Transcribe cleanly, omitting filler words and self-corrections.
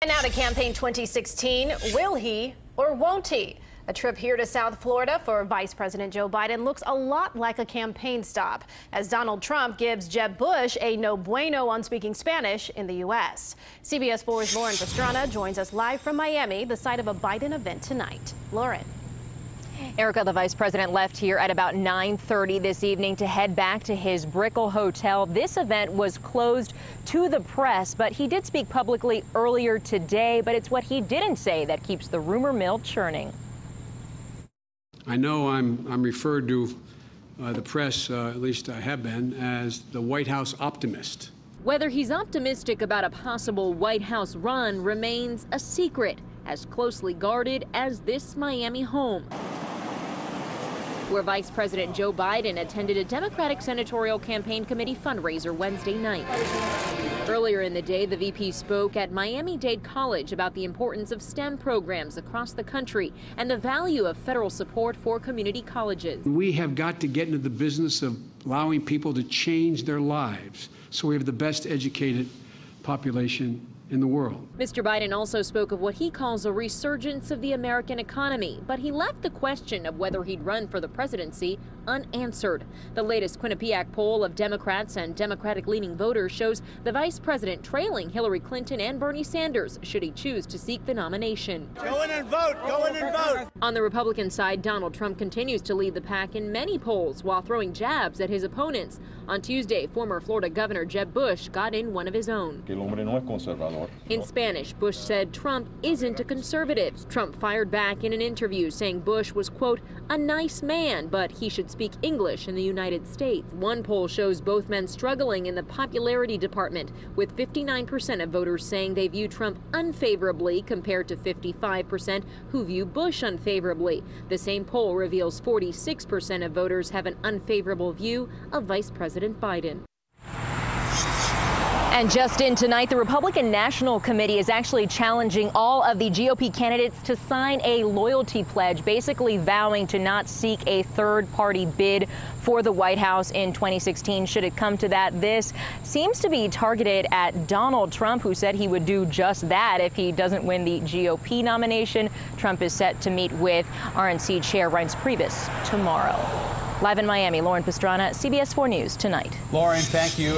And now to Campaign 2016. Will he or won't he? A trip here to South Florida for Vice President Joe Biden looks a lot like a campaign stop, as Donald Trump gives Jeb Bush a no bueno on speaking Spanish in the U.S. CBS 4's Lauren Pastrana joins us live from Miami, the site of a Biden event tonight. Lauren. Erica, the vice president left here at about 9:30 this evening to head back to his Brickell hotel. This event was closed to the press, but he did speak publicly earlier today. But it's what he didn't say that keeps the rumor mill churning. I know I'm referred to the press, at least I have been, as the White House optimist. Whether he's optimistic about a possible White House run remains a secret, as closely guarded as this Miami home, where Vice President Joe Biden attended a Democratic Senatorial Campaign Committee fundraiser Wednesday night. Earlier in the day, the VP spoke at Miami-Dade College about the importance of STEM programs across the country and the value of federal support for community colleges. We have got to get into the business of allowing people to change their lives so we have the best educated population in the world. Mr. Biden also spoke of what he calls a resurgence of the American economy, but he left the question of whether he'd run for the presidency unanswered. The latest Quinnipiac poll of Democrats and Democratic-leaning voters shows the vice president trailing Hillary Clinton and Bernie Sanders should he choose to seek the nomination. Go in and vote! Go in and vote! On the Republican side, Donald Trump continues to lead the pack in many polls while throwing jabs at his opponents. On Tuesday, former Florida Governor Jeb Bush got in one of his own. In Spanish, Bush said Trump isn't a conservative. Trump fired back in an interview saying Bush was, quote, a nice man, but he should speak English in the United States. One poll shows both men struggling in the popularity department, with 59% of voters saying they view Trump unfavorably compared to 55% who view Bush unfavorably. The same poll reveals 46% of voters have an unfavorable view of Vice President Biden. And just in tonight, the Republican National Committee is actually challenging all of the GOP candidates to sign a loyalty pledge, basically vowing to not seek a third-party bid for the White House in 2016. Should it come to that, this seems to be targeted at Donald Trump, who said he would do just that if he doesn't win the GOP nomination. Trump is set to meet with RNC Chair Reince Priebus tomorrow. Live in Miami, Lauren Pastrana, CBS 4 News tonight. Lauren, thank you.